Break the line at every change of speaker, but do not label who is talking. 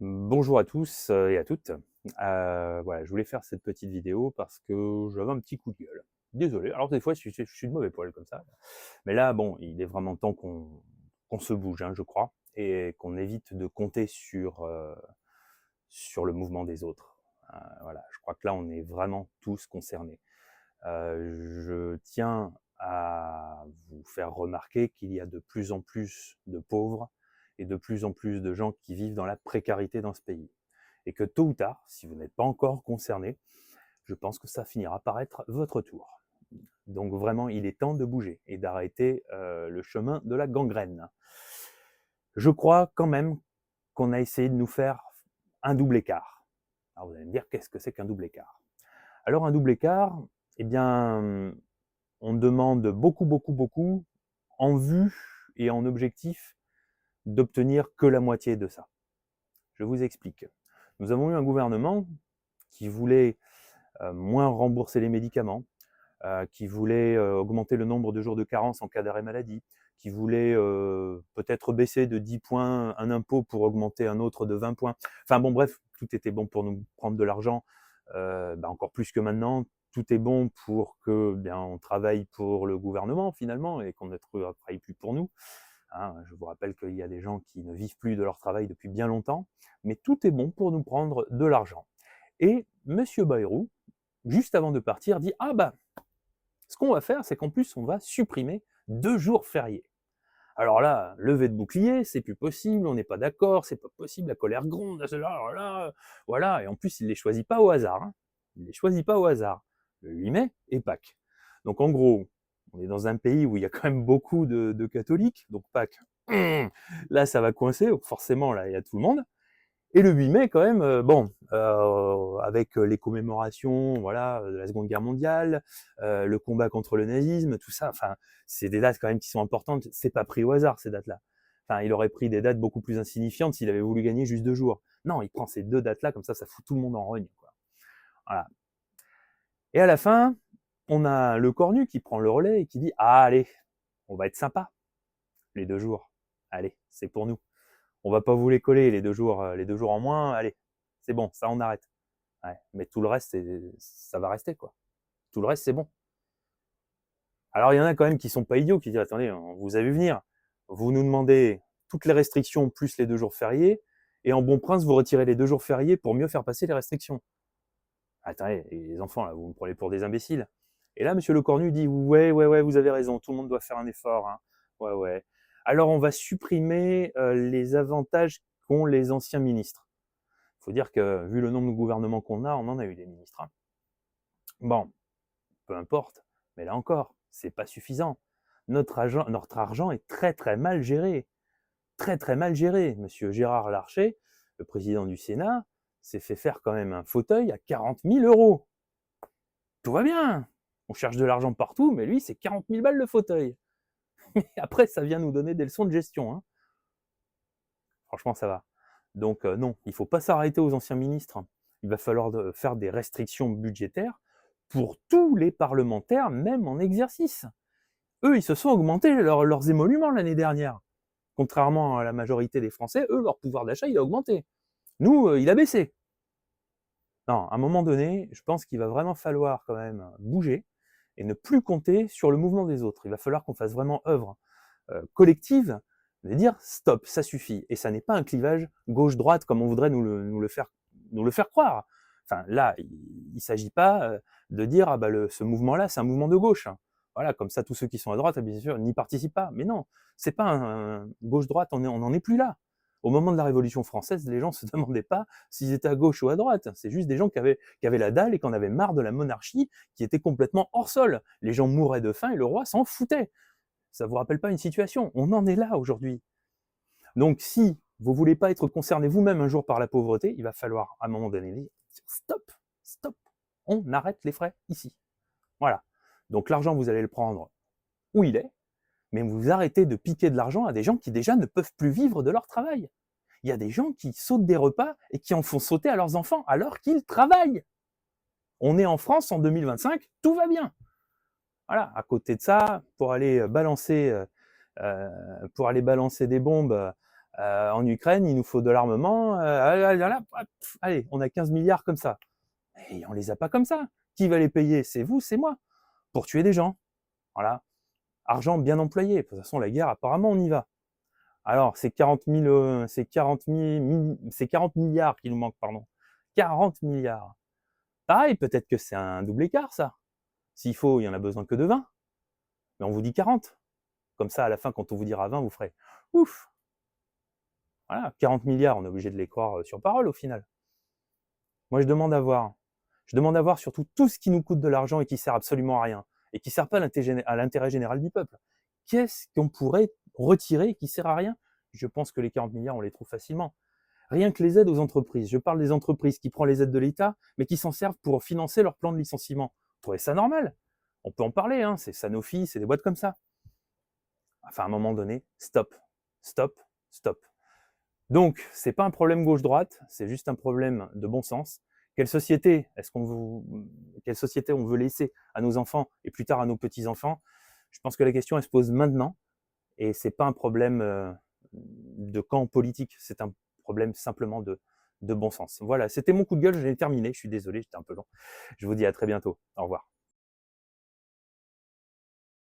Bonjour à tous et à toutes. Voilà, je voulais faire cette petite vidéo parce que j'avais un petit coup de gueule. Désolé, alors des fois je suis de mauvais poil comme ça. Mais là, bon, il est vraiment temps qu'on se bouge, hein, je crois, et qu'on évite de compter sur le mouvement des autres. Voilà, je crois que là, on est vraiment tous concernés. Je tiens à vous faire remarquer qu'il y a de plus en plus de pauvres et de plus en plus de gens qui vivent dans la précarité dans ce pays. Et que tôt ou tard, si vous n'êtes pas encore concerné, je pense que ça finira par être votre tour. Donc vraiment, il est temps de bouger et d'arrêter le chemin de la gangrène. Je crois quand même qu'on a essayé de nous faire un double écart. Alors vous allez me dire, qu'est-ce que c'est qu'un double écart? Alors un double écart, eh bien, on demande beaucoup, beaucoup, beaucoup en vue et en objectif d'obtenir que la moitié de ça. Je vous explique. Nous avons eu un gouvernement qui voulait moins rembourser les médicaments, qui voulait augmenter le nombre de jours de carence en cas d'arrêt maladie, qui voulait peut-être baisser de 10 points un impôt pour augmenter un autre de 20 points. Enfin bon, bref, tout était bon pour nous prendre de l'argent, encore plus que maintenant. Tout est bon pour que on travaille pour le gouvernement finalement et qu'on ne travaille plus pour nous. Hein, je vous rappelle qu'il y a des gens qui ne vivent plus de leur travail depuis bien longtemps, mais tout est bon pour nous prendre de l'argent. Et Monsieur Bayrou, juste avant de partir, dit ah bah ce qu'on va faire, c'est qu'en plus on va supprimer 2 jours fériés. Alors là, levée de bouclier, c'est plus possible, on n'est pas d'accord, c'est pas possible, la colère gronde, alors là, voilà, et en plus il les choisit pas au hasard, hein. Il les choisit pas au hasard. Le 8 mai et Pâques. Donc en gros, on est dans un pays où il y a quand même beaucoup de catholiques, donc Pâques, là ça va coincer, donc forcément là il y a tout le monde. Et le 8 mai, quand même, avec les commémorations, voilà, de la Seconde Guerre mondiale, le combat contre le nazisme, tout ça. Enfin, c'est des dates quand même qui sont importantes. C'est pas pris au hasard ces dates-là. Enfin, il aurait pris des dates beaucoup plus insignifiantes s'il avait voulu gagner juste 2 jours. Non, il prend ces 2 dates-là comme ça fout tout le monde en rogne, quoi. Voilà. Et à la fin, on a le cornu qui prend le relais et qui dit ah allez, on va être sympa les 2 jours. Allez, c'est pour nous. On va pas vous les coller les 2 jours en moins. Allez, c'est bon, ça on arrête. Ouais, mais tout le reste, ça va rester, quoi. Tout le reste, c'est bon. Alors, il y en a quand même qui sont pas idiots, qui disent, attendez, on vous a vu venir. Vous nous demandez toutes les restrictions plus les 2 jours fériés, et en bon prince, vous retirez les 2 jours fériés pour mieux faire passer les restrictions. Attendez, les enfants, là, vous me prenez pour des imbéciles. Et là, monsieur Le Cornu dit, ouais, ouais, ouais, vous avez raison, tout le monde doit faire un effort, hein. Ouais, ouais. Alors, on va supprimer les avantages qu'ont les anciens ministres. Il faut dire que, vu le nombre de gouvernements qu'on a, on en a eu des ministres, hein. Bon, peu importe, mais là encore, c'est pas suffisant. Notre argent est très très mal géré. Très très mal géré. Monsieur Gérard Larcher, le président du Sénat, s'est fait faire quand même un fauteuil à 40 000 euros. Tout va bien. On cherche de l'argent partout, mais lui, c'est 40 000 balles le fauteuil. Et après, ça vient nous donner des leçons de gestion, hein. Franchement, ça va. Donc non, il ne faut pas s'arrêter aux anciens ministres. Il va falloir faire des restrictions budgétaires pour tous les parlementaires, même en exercice. Eux, ils se sont augmentés leurs émoluments l'année dernière. Contrairement à la majorité des Français, eux, leur pouvoir d'achat, il a augmenté. Nous, il a baissé. Non, à un moment donné, je pense qu'il va vraiment falloir quand même bouger et ne plus compter sur le mouvement des autres. Il va falloir qu'on fasse vraiment œuvre collective de dire stop, ça suffit. Et ça n'est pas un clivage gauche-droite comme on voudrait nous le faire croire. Enfin, là, il ne s'agit pas de dire ah bah ce mouvement-là, c'est un mouvement de gauche. Voilà, comme ça, tous ceux qui sont à droite, bien sûr, n'y participent pas. Mais non, c'est pas un gauche-droite, on n'en est plus là. Au moment de la Révolution française, les gens se demandaient pas s'ils étaient à gauche ou à droite. C'est juste des gens qui avaient la dalle et qui en avaient marre de la monarchie qui était complètement hors sol. Les gens mouraient de faim et le roi s'en foutait. Ça vous rappelle pas une situation? On en est là aujourd'hui. Donc si vous voulez pas être concerné vous-même un jour par la pauvreté, il va falloir à un moment donné dire stop, stop, on arrête les frais ici. Voilà. Donc l'argent, vous allez le prendre où il est, mais vous arrêtez de piquer de l'argent à des gens qui déjà ne peuvent plus vivre de leur travail. Il y a des gens qui sautent des repas et qui en font sauter à leurs enfants alors qu'ils travaillent. On est en France en 2025, tout va bien. Voilà, à côté de ça, pour aller balancer des bombes En Ukraine, il nous faut de l'armement. Allez, on a 15 milliards comme ça. Et on les a pas comme ça. Qui va les payer? C'est vous, c'est moi. Pour tuer des gens. Voilà. Argent bien employé. De toute façon, la guerre, apparemment, on y va. Alors, c'est 40 000, c'est 40 milliards qui nous manquent, pardon. 40 milliards. Pareil, peut-être que c'est un double écart, ça. S'il faut, il y en a besoin que de 20. Mais on vous dit 40. Comme ça, à la fin, quand on vous dira 20, vous ferez ouf. Voilà, 40 milliards, on est obligé de les croire sur parole au final. Moi, je demande à voir. Je demande à voir surtout tout ce qui nous coûte de l'argent et qui sert absolument à rien et qui sert pas à l'intérêt général du peuple. Qu'est-ce qu'on pourrait retirer qui sert à rien? Je pense que les 40 milliards, on les trouve facilement. Rien que les aides aux entreprises. Je parle des entreprises qui prennent les aides de l'État, mais qui s'en servent pour financer leur plan de licenciement. Vous trouvez ça normal? On peut en parler, hein, c'est Sanofi, c'est des boîtes comme ça. Enfin, à un moment donné, stop, stop, stop. Donc, c'est pas un problème gauche-droite, c'est juste un problème de bon sens. Quelle société quelle société on veut laisser à nos enfants et plus tard à nos petits-enfants? Je pense que la question, elle se pose maintenant et c'est pas un problème de camp politique, c'est un problème simplement de bon sens. Voilà, c'était mon coup de gueule, j'ai terminé, je suis désolé, j'étais un peu long. Je vous dis à très bientôt. Au revoir.